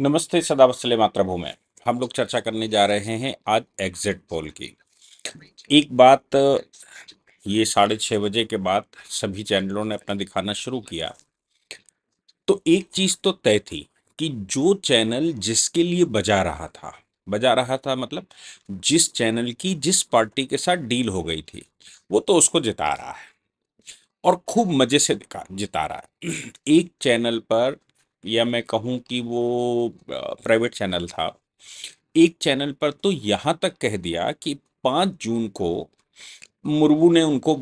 नमस्ते सदा वत्सले मातृभूमि। हम लोग चर्चा करने जा रहे हैं आज एग्जिट पोल की। एक बात, ये 6:30 बजे के बाद सभी चैनलों ने अपना दिखाना शुरू किया, तो एक चीज तो तय थी कि जो चैनल जिसके लिए बजा रहा था मतलब जिस चैनल की जिस पार्टी के साथ डील हो गई थी, वो तो उसको जिता रहा है और खूब मजे से जिता रहा है। एक चैनल पर, या मैं कहूं कि वो प्राइवेट चैनल था, एक चैनल पर तो यहाँ तक कह दिया कि 5 जून को मुर्मू ने उनको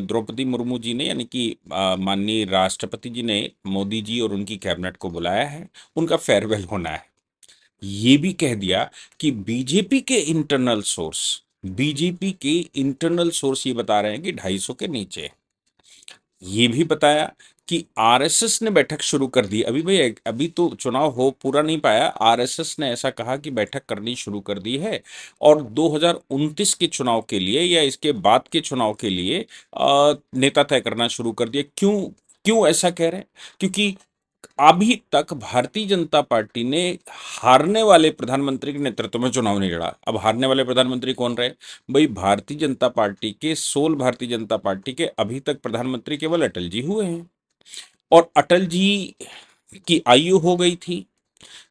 द्रौपदी मुर्मू जी ने, यानी कि माननीय राष्ट्रपति जी ने मोदी जी और उनकी कैबिनेट को बुलाया है, उनका फेयरवेल होना है। ये भी कह दिया कि बीजेपी के इंटरनल सोर्स ये बता रहे हैं कि 250 के नीचे है। ये भी बताया कि आरएसएस ने बैठक शुरू कर दी। अभी भाई, अभी तो चुनाव हो पूरा नहीं पाया, आरएसएस ने ऐसा कहा कि बैठक करनी शुरू कर दी है और 2029 के चुनाव के लिए या इसके बाद के चुनाव के लिए नेता तय करना शुरू कर दिया। क्यों क्यों ऐसा कह रहे हैं? क्योंकि अभी तक भारतीय जनता पार्टी ने हारने वाले प्रधानमंत्री के नेतृत्व में चुनाव नहीं लड़ा। अब हारने वाले प्रधानमंत्री कौन रहे? भाई, भारतीय जनता पार्टी के अभी तक प्रधानमंत्री केवल अटल जी हुए हैं, और अटल जी की आयु हो गई थी।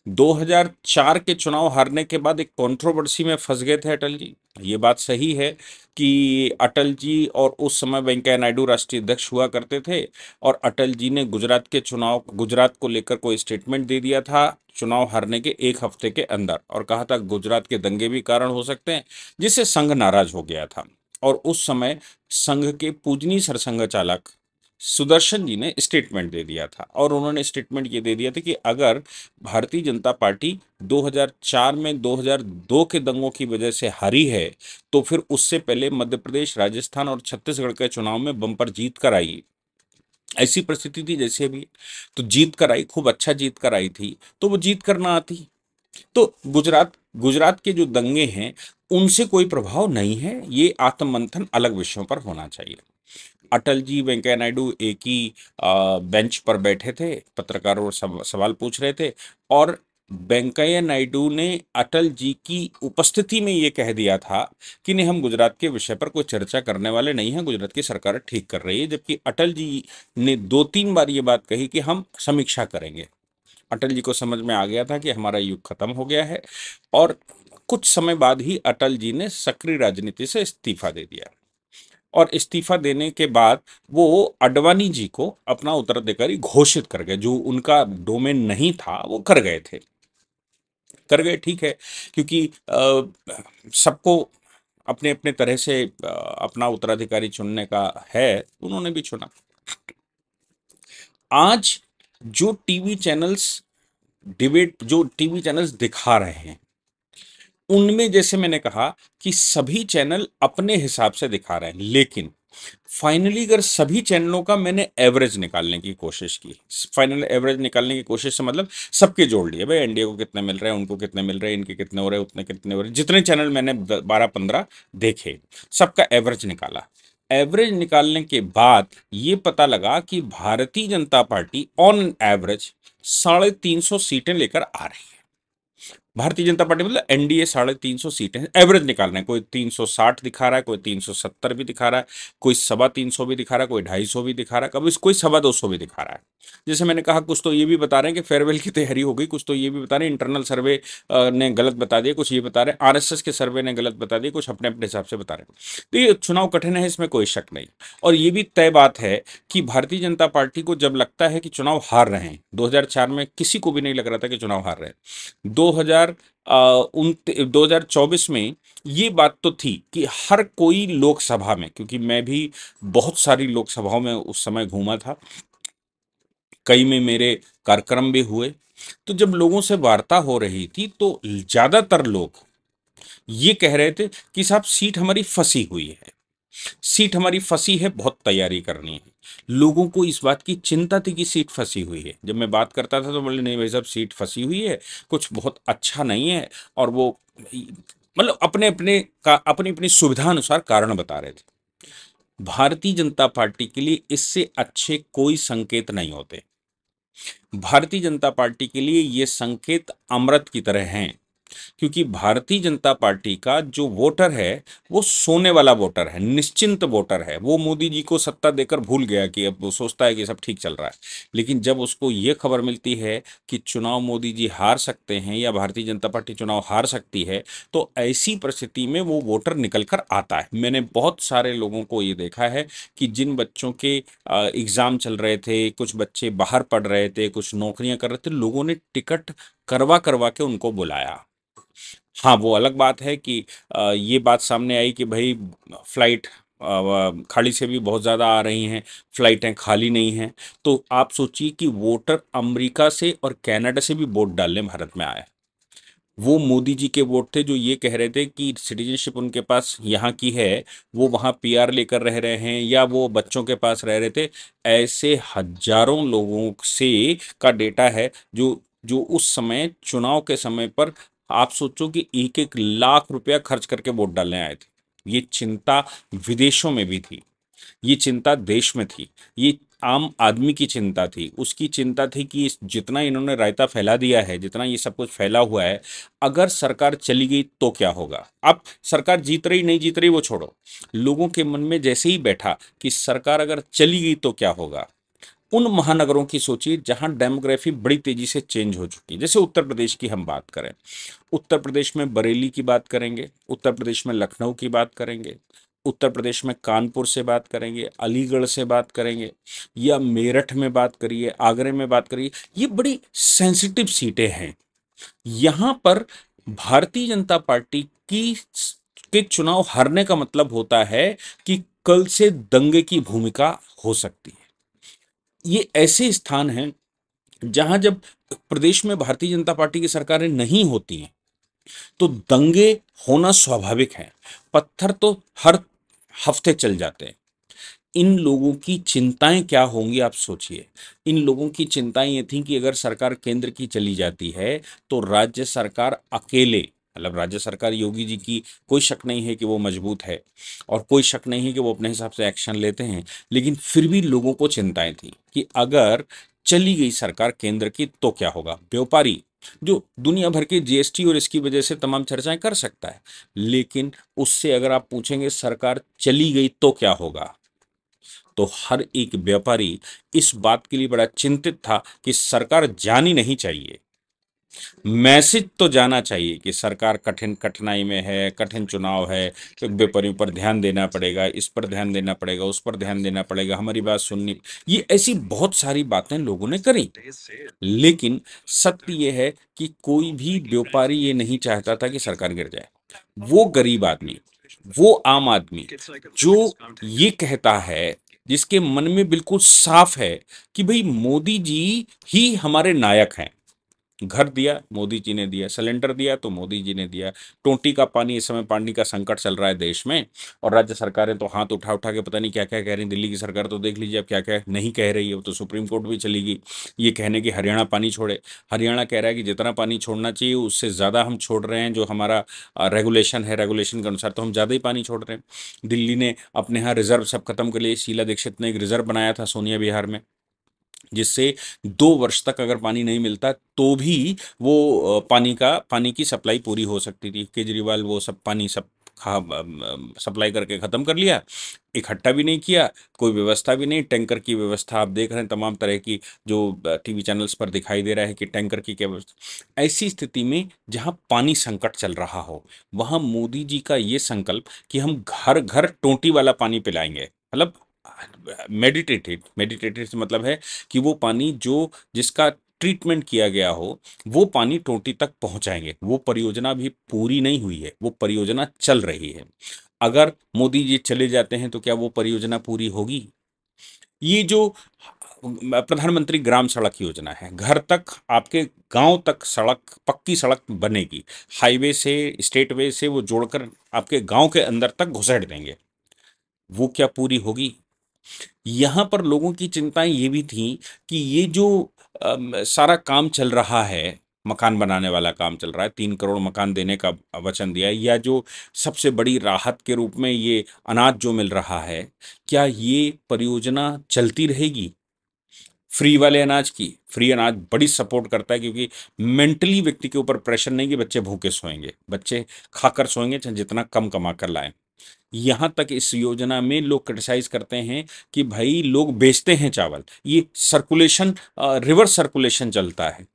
2004 के चुनाव हारने के बाद एक कंट्रोवर्सी में फंस गए थे अटल जी। ये बात सही है कि अटल जी, और उस समय वेंकैया नायडू राष्ट्रीय अध्यक्ष हुआ करते थे, और अटल जी ने गुजरात को लेकर कोई स्टेटमेंट दे दिया था चुनाव हारने के एक हफ्ते के अंदर, और कहा था गुजरात के दंगे भी कारण हो सकते हैं, जिससे संघ नाराज हो गया था। और उस समय संघ के पूजनीय सरसंघ चालक सुदर्शन जी ने स्टेटमेंट दे दिया था, और उन्होंने स्टेटमेंट ये दे दिया था कि अगर भारतीय जनता पार्टी 2004 में 2002 के दंगों की वजह से हारी है, तो फिर उससे पहले मध्य प्रदेश, राजस्थान और छत्तीसगढ़ के चुनाव में बम्पर जीत कर आई। ऐसी परिस्थिति थी जैसे अभी, तो जीत कर आई, खूब अच्छा जीत कर आई थी, तो वो जीत कर ना आती तो गुजरात गुजरात के जो दंगे हैं उनसे कोई प्रभाव नहीं है। ये आत्ममंथन अलग विषयों पर होना चाहिए। अटल जी, वेंकैया नायडू एक ही बेंच पर बैठे थे, पत्रकारों सवाल पूछ रहे थे, और वेंकैया नायडू ने अटल जी की उपस्थिति में ये कह दिया था कि नहीं, हम गुजरात के विषय पर कोई चर्चा करने वाले नहीं हैं, गुजरात की सरकार ठीक कर रही है। जबकि अटल जी ने 2-3 बार ये बात कही कि हम समीक्षा करेंगे। अटल जी को समझ में आ गया था कि हमारा युग खत्म हो गया है, और कुछ समय बाद ही अटल जी ने सक्रिय राजनीति से इस्तीफा दे दिया, और इस्तीफा देने के बाद वो अडवाणी जी को अपना उत्तराधिकारी घोषित कर गए। जो उनका डोमेन नहीं था वो कर गए, ठीक है, क्योंकि सबको अपने अपने तरह से अपना उत्तराधिकारी चुनने का है, उन्होंने भी चुना। आज जो टीवी चैनल्स जो टीवी चैनल्स दिखा रहे हैं, उनमें जैसे मैंने कहा कि सभी चैनल अपने हिसाब से दिखा रहे हैं, लेकिन फाइनली अगर सभी चैनलों का मैंने एवरेज निकालने की कोशिश की, फाइनल एवरेज निकालने की कोशिश से मतलब सबके जोड़ लिए, भाई एनडीए को कितने मिल रहे हैं, उनको कितने मिल रहे हैं, इनके कितने हो रहे हैं, उतने कितने हो रहे हैं, जितने चैनल मैंने 12-15 देखे, सबका एवरेज निकाला। एवरेज निकालने के बाद ये पता लगा कि Bharatiya Janata party on average 350 सीटें लेकर आ रही है। भारतीय जनता पार्टी मतलब एनडीए 350 सीटें एवरेज निकाल रहे हैं। कोई 360 दिखा रहा है, कोई 370 भी दिखा रहा है, कोई 325 भी दिखा रहा है, कोई 250 भी दिखा रहा है, कभी कोई 225 भी दिखा रहा है। जैसे मैंने कहा, कुछ तो ये भी बता रहे हैं कि फेयरवेल की तैयारी हो गई, कुछ तो ये भी बता रहे हैं इंटरनल सर्वे ने गलत बता दिया, कुछ ये बता रहे हैं आरएसएस के सर्वे ने गलत बता दिया, कुछ अपने अपने हिसाब से बता रहे हैं। तो ये चुनाव कठिन है, इसमें कोई शक नहीं। और ये भी तय बात है कि भारतीय जनता पार्टी को जब लगता है कि चुनाव हार रहे हैं, 2004 में किसी को भी नहीं लग रहा था कि चुनाव हार रहे हैं, 2024 में ये बात तो थी कि हर कोई लोकसभा में, क्योंकि मैं भी बहुत सारी लोकसभाओं में उस समय घूमा था, कई में मेरे कार्यक्रम भी हुए, तो जब लोगों से वार्ता हो रही थी तो ज्यादातर लोग ये कह रहे थे कि साहब, सीट हमारी फंसी है, बहुत तैयारी करनी है। लोगों को इस बात की चिंता थी कि सीट फंसी हुई है। जब मैं बात करता था तो बोले, नहीं भाई साहब, सीट फंसी हुई है, कुछ बहुत अच्छा नहीं है, और वो मतलब अपने अपने का अपनी अपनी सुविधा अनुसार कारण बता रहे थे। भारतीय जनता पार्टी के लिए इससे अच्छे कोई संकेत नहीं होते। भारतीय जनता पार्टी के लिए ये संकेत अमृत की तरह हैं, क्योंकि भारतीय जनता पार्टी का जो वोटर है वो सोने वाला वोटर है, निश्चिंत वोटर है। वो मोदी जी को सत्ता देकर भूल गया कि अब वो सोचता है कि सब ठीक चल रहा है। लेकिन जब उसको ये खबर मिलती है कि चुनाव मोदी जी हार सकते हैं या भारतीय जनता पार्टी चुनाव हार सकती है, तो ऐसी परिस्थिति में वो वोटर निकल कर आता है। मैंने बहुत सारे लोगों को ये देखा है कि जिन बच्चों के एग्जाम चल रहे थे, कुछ बच्चे बाहर पढ़ रहे थे, कुछ नौकरियां कर रहे थे, लोगों ने टिकट करवा करवा के उनको बुलाया। हाँ, वो अलग बात है कि ये बात सामने आई कि भई फ्लाइट खाड़ी से भी बहुत ज़्यादा आ रही हैं, फ्लाइटें खाली नहीं हैं। तो आप सोचिए कि वोटर अमेरिका से और कनाडा से भी वोट डालने भारत में आए। वो मोदी जी के वोट थे जो ये कह रहे थे कि सिटीजनशिप उनके पास यहाँ की है, वो वहाँ पीआर लेकर रह रहे हैं या वो बच्चों के पास रह रहे थे। ऐसे हज़ारों लोगों से का डेटा है जो जो उस समय चुनाव के समय पर आप सोचो कि 1-1 लाख रुपया खर्च करके वोट डालने आए थे। ये चिंता विदेशों में भी थी। ये चिंता देश में थी। ये आम आदमी की चिंता थी। उसकी चिंता थी कि जितना इन्होंने रायता फैला दिया है, जितना ये सब कुछ फैला हुआ है, अगर सरकार चली गई तो क्या होगा? अब सरकार जीत रही नहीं जीत रही वो छोड़ो। लोगों के मन में जैसे ही बैठा कि सरकार अगर चली गई तो क्या होगा? उन महानगरों की सोचिए जहां डेमोग्राफी बड़ी तेजी से चेंज हो चुकी है। जैसे उत्तर प्रदेश की हम बात करें, उत्तर प्रदेश में बरेली की बात करेंगे, उत्तर प्रदेश में लखनऊ की बात करेंगे, उत्तर प्रदेश में कानपुर से बात करेंगे, अलीगढ़ से बात करेंगे, या मेरठ में बात करिए, आगरे में बात करिए। ये बड़ी सेंसिटिव सीटें हैं। यहाँ पर भारतीय जनता पार्टी की के चुनाव हारने का मतलब होता है कि कल से दंगे की भूमिका हो सकती है। ये ऐसे स्थान हैं जहां जब प्रदेश में भारतीय जनता पार्टी की सरकारें नहीं होती हैं तो दंगे होना स्वाभाविक है। पत्थर तो हर हफ्ते चल जाते हैं। इन लोगों की चिंताएं क्या होंगी आप सोचिए। इन लोगों की चिंताएं ये थी कि अगर सरकार केंद्र की चली जाती है तो राज्य सरकार अकेले, मतलब राज्य सरकार योगी जी की कोई शक नहीं है कि वो मजबूत है और कोई शक नहीं है कि वो अपने हिसाब से एक्शन लेते हैं, लेकिन फिर भी लोगों को चिंताएं थी कि अगर चली गई सरकार केंद्र की तो क्या होगा। व्यापारी जो दुनिया भर के जीएसटी और इसकी वजह से तमाम चर्चाएं कर सकता है, लेकिन उससे अगर आप पूछेंगे सरकार चली गई तो क्या होगा, तो हर एक व्यापारी इस बात के लिए बड़ा चिंतित था कि सरकार जानी नहीं चाहिए। मैसेज तो जाना चाहिए कि सरकार कठिन कठिनाई में है, कठिन चुनाव है, तो व्यापारियों पर ध्यान देना पड़ेगा, इस पर ध्यान देना पड़ेगा, उस पर ध्यान देना पड़ेगा, हमारी बात सुननी। ये ऐसी बहुत सारी बातें लोगों ने करी। लेकिन सत्य ये है कि कोई भी व्यापारी ये नहीं चाहता था कि सरकार गिर जाए। वो गरीब आदमी, वो आम आदमी जो ये कहता है, जिसके मन में बिल्कुल साफ है कि भाई मोदी जी ही हमारे नायक हैं। घर दिया मोदी जी ने दिया, सिलेंडर दिया तो मोदी जी ने दिया, टोंटी का पानी, इस समय पानी का संकट चल रहा है देश में और राज्य सरकारें तो हाथ उठा उठा के पता नहीं क्या क्या कह रही हैं। दिल्ली की सरकार तो देख लीजिए अब क्या क्या नहीं कह रही है, वो तो सुप्रीम कोर्ट भी चली गई ये कहने कि हरियाणा पानी छोड़े। हरियाणा कह रहा है कि जितना पानी छोड़ना चाहिए उससे ज़्यादा हम छोड़ रहे हैं, जो हमारा रेगुलेशन है, रेगुलेशन के अनुसार तो हम ज़्यादा ही पानी छोड़ रहे हैं। दिल्ली ने अपने यहाँ रिजर्व सब खत्म कर लिए। शीला दीक्षित ने एक रिजर्व बनाया था सोनिया विहार में, जिससे 2 वर्ष तक अगर पानी नहीं मिलता तो भी वो पानी की सप्लाई पूरी हो सकती थी। केजरीवाल वो सब पानी सब सप्लाई करके ख़त्म कर लिया, इकट्ठा भी नहीं किया, कोई व्यवस्था भी नहीं। टैंकर की व्यवस्था आप देख रहे हैं तमाम तरह की जो टीवी चैनल्स पर दिखाई दे रहा है कि टैंकर की क्या व्यवस्था। ऐसी स्थिति में जहाँ पानी संकट चल रहा हो, वहाँ मोदी जी का ये संकल्प कि हम घर घर टोंटी वाला पानी पिलाएंगे, मतलब मेडिटेटेड से मतलब है कि वो पानी जो जिसका ट्रीटमेंट किया गया हो वो पानी टोंटी तक पहुंचाएंगे। वो परियोजना भी पूरी नहीं हुई है, वो परियोजना चल रही है। अगर मोदी जी चले जाते हैं तो क्या वो परियोजना पूरी होगी? ये जो प्रधानमंत्री ग्राम सड़क योजना है, घर तक आपके गांव तक सड़क, पक्की सड़क बनेगी, हाईवे से स्टेट वे से वो जोड़कर आपके गांव के अंदर तक घुसेड़ देंगे, वो क्या पूरी होगी? यहाँ पर लोगों की चिंताएं ये भी थी कि ये जो सारा काम चल रहा है, मकान बनाने वाला काम चल रहा है, 3 करोड़ मकान देने का वचन दिया है, या जो सबसे बड़ी राहत के रूप में ये अनाज जो मिल रहा है, क्या ये परियोजना चलती रहेगी? फ्री वाले अनाज की, फ्री अनाज बड़ी सपोर्ट करता है, क्योंकि मेंटली व्यक्ति के ऊपर प्रेशर नहीं कि बच्चे भूखे सोएंगे, बच्चे खाकर सोएंगे चाहे जितना कम कमा कर लाएं। यहाँ तक इस योजना में लोग क्रिटिसाइज करते हैं कि भाई लोग बेचते हैं चावल, ये सर्कुलेशन, रिवर्स सर्कुलेशन चलता है,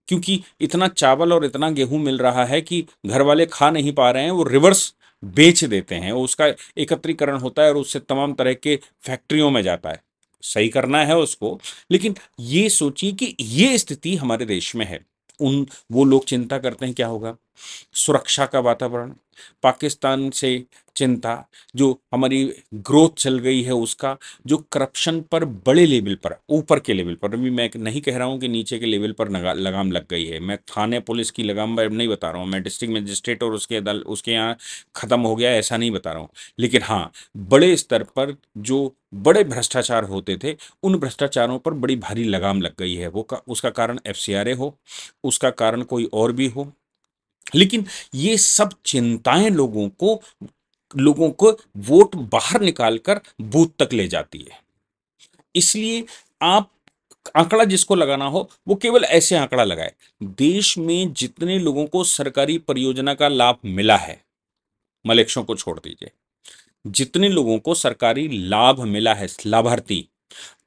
क्योंकि इतना चावल और इतना गेहूं मिल रहा है कि घर वाले खा नहीं पा रहे हैं, वो रिवर्स बेच देते हैं, उसका एकत्रीकरण होता है और उससे तमाम तरह के फैक्ट्रियों में जाता है। सही करना है उसको, लेकिन ये सोचिए कि ये स्थिति हमारे देश में है। उन वो लोग चिंता करते हैं क्या होगा, सुरक्षा का वातावरण, पाकिस्तान से चिंता, जो हमारी ग्रोथ चल गई है उसका, जो करप्शन पर बड़े लेवल पर, ऊपर के लेवल पर, अभी मैं नहीं कह रहा हूं कि नीचे के लेवल पर लगाम लग गई है, मैं थाने पुलिस की लगाम नहीं बता रहा हूं, मैं डिस्ट्रिक्ट मजिस्ट्रेट और उसके दल उसके यहाँ खत्म हो गया ऐसा नहीं बता रहा हूं, लेकिन हाँ, बड़े स्तर पर जो बड़े भ्रष्टाचार होते थे, उन भ्रष्टाचारों पर बड़ी भारी लगाम लग गई है। उसका कारण एफसीआरए हो, उसका कारण कोई और भी हो, लेकिन ये सब चिंताएं लोगों को वोट बाहर निकालकर बूथ तक ले जाती है। इसलिए आप आंकड़ा जिसको लगाना हो वो केवल ऐसे आंकड़ा लगाए, देश में जितने लोगों को सरकारी परियोजना का लाभ मिला है, मलेच्छों को छोड़ दीजिए, जितने लोगों को सरकारी लाभ मिला है, लाभार्थी,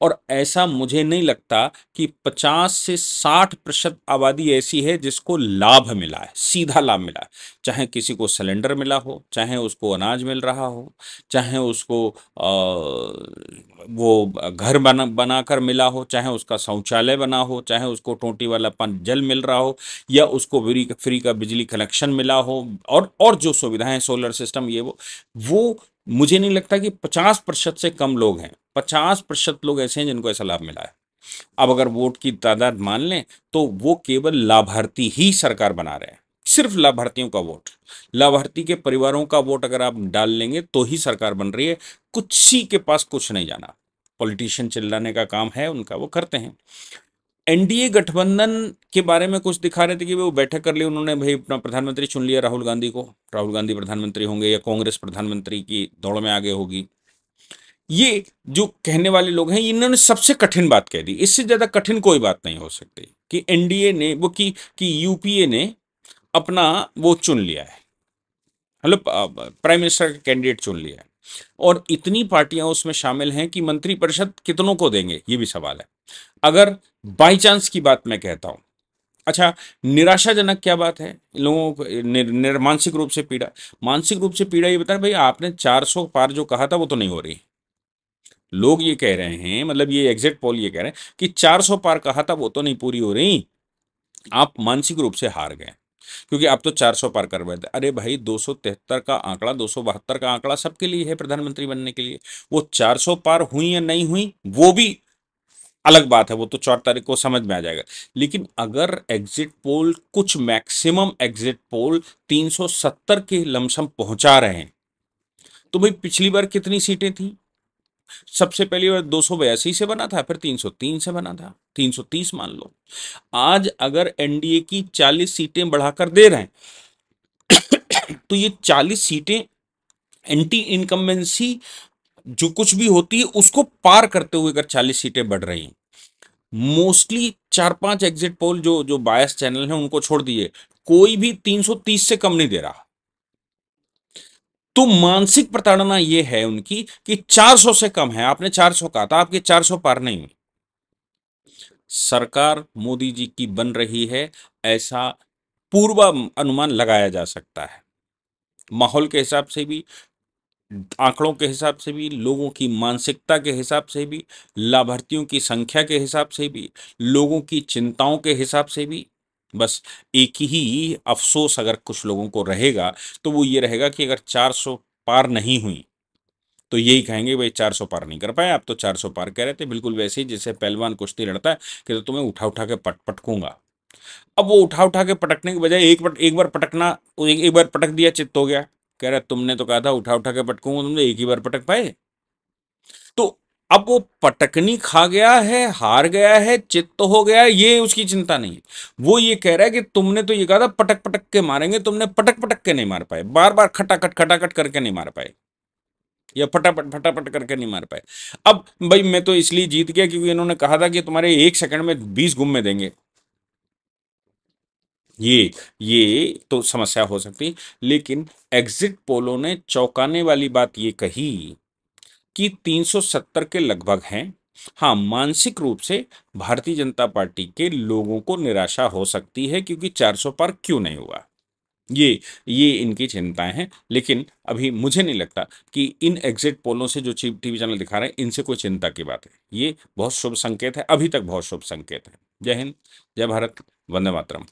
और ऐसा मुझे नहीं लगता कि 50 से 60% आबादी ऐसी है जिसको लाभ मिला है, सीधा लाभ मिला है, चाहे किसी को सिलेंडर मिला हो, चाहे उसको अनाज मिल रहा हो, चाहे उसको वो घर बनाकर मिला हो, चाहे उसका शौचालय बना हो, चाहे उसको टोंटी वाला जल मिल रहा हो, या उसको फ्री का बिजली कनेक्शन मिला हो, और जो सुविधाएं, सोलर सिस्टम, ये वो मुझे नहीं लगता कि 50% से कम लोग हैं, 50% लोग ऐसे हैं जिनको ऐसा लाभ मिला है। अब अगर वोट की तादाद मान लें तो वो केवल लाभार्थी ही सरकार बना रहे हैं, सिर्फ लाभार्थियों का वोट, लाभार्थी के परिवारों का वोट अगर आप डाल लेंगे तो ही सरकार बन रही है। कुछ ही के पास कुछ नहीं जाना, पॉलिटिशियन चिल्लाने का काम है उनका, वो करते हैं। एनडीए गठबंधन के बारे में कुछ दिखा रहे थे कि वो बैठक कर ली उन्होंने, भाई अपना प्रधानमंत्री चुन लिया राहुल गांधी को, राहुल गांधी प्रधानमंत्री होंगे या कांग्रेस प्रधानमंत्री की दौड़ में आगे होगी। ये जो कहने वाले लोग हैं, इन्होंने सबसे कठिन बात कह दी, इससे ज्यादा कठिन कोई बात नहीं हो सकती कि एनडीए ने वो कि यूपीए ने अपना वो चुन लिया है, मतलब प्राइम मिनिस्टर का कैंडिडेट चुन लिया है, और इतनी पार्टियां उसमें शामिल हैं कि मंत्रिपरिषद कितनों को देंगे ये भी सवाल है। अगर बाई चांस की बात मैं कहता हूं, अच्छा, निराशाजनक क्या बात है, लोगों को मानसिक रूप से पीड़ा, मानसिक रूप से पीड़ा ये बता भाई, आपने 400 पार जो कहा था वो तो नहीं हो रही, लोग ये कह रहे हैं, मतलब ये एग्जिट पोल ये कह रहे हैं कि 400 पार कहा था वो तो नहीं पूरी हो रही, आप मानसिक रूप से हार गए क्योंकि आप तो 400 पार कर बैठे। अरे भाई, 273 का आंकड़ा, 272 का आंकड़ा सबके लिए है प्रधानमंत्री बनने के लिए, वो 400 पार हुई या नहीं हुई वो भी अलग बात है, वो तो 4 तारीख को समझ में आ जाएगा। लेकिन अगर एग्जिट पोल, कुछ मैक्सिमम एग्जिट पोल 370 के लमसम पहुंचा रहे हैं, तो भाई पिछली बार कितनी सीटें थी, सबसे पहली बार 282 से बना था, फिर 303 से बना था, 330 मान लो। आज अगर एनडीए की 40 सीटें बढ़ाकर दे रहे हैं तो ये 40 सीटें एंटी इनकम्बेंसी जो कुछ भी होती है उसको पार करते हुए अगर 40 सीटें बढ़ रही हैं, मोस्टली 4-5 एग्जिट पोल जो जो बायस चैनल हैं उनको छोड़ दिए, कोई भी 330 से कम नहीं दे रहा। तो मानसिक प्रताड़ना यह है उनकी कि 400 से कम है, आपने 400 कहा था, आपके 400 पार नहीं हुई। सरकार मोदी जी की बन रही है ऐसा पूर्वानुमान लगाया जा सकता है, माहौल के हिसाब से भी, आंकड़ों के हिसाब से भी, लोगों की मानसिकता के हिसाब से भी, लाभार्थियों की संख्या के हिसाब से भी, लोगों की चिंताओं के हिसाब से भी। बस एक ही अफसोस अगर कुछ लोगों को रहेगा तो वो ये रहेगा कि अगर 400 पार नहीं हुई तो यही कहेंगे भाई 400 पार नहीं कर पाए, आप तो 400 पार कह रहे थे, बिल्कुल वैसे ही जैसे पहलवान कुश्ती लड़ता है कि तो तुम्हें उठा उठा के पटकूंगा। अब वो उठा उठा के पटकने के बजाय एक बार पटकना, एक बार पटक दिया, चित्त हो गया, कह रहा तुमने तो कहा था उठा उठा के पटकूंगा, तुमने एक ही बार पटक पाए। तो अब वो पटकनी खा गया है, हार गया है, चित्त हो गया है, ये उसकी चिंता नहीं है। वो ये कह रहा है कि तुमने तो ये कहा था पटक पटक के मारेंगे, तुमने पटक पटक के नहीं मार पाए, बार बार खटाखट खटाखट करके नहीं मार पाए। या फटाफट फटाफट करके नहीं मार पाए। अब भाई मैं तो इसलिए जीत गया क्योंकि इन्होंने कहा था कि तुम्हारे 1 सेकंड में 20 गुम्मे देंगे। ये तो समस्या हो सकती, लेकिन एग्जिट पोलों ने चौंकाने वाली बात ये कही कि 370 के लगभग हैं। हाँ, मानसिक रूप से भारतीय जनता पार्टी के लोगों को निराशा हो सकती है क्योंकि 400 पार क्यों नहीं हुआ। ये इनकी चिंताएं हैं, लेकिन अभी मुझे नहीं लगता कि इन एग्जिट पोलों से जो चीफ टीवी चैनल दिखा रहे हैं इनसे कोई चिंता की बात है। ये बहुत शुभ संकेत है, अभी तक बहुत शुभ संकेत है। जय हिंद, जय भारत, वंदे मातरम।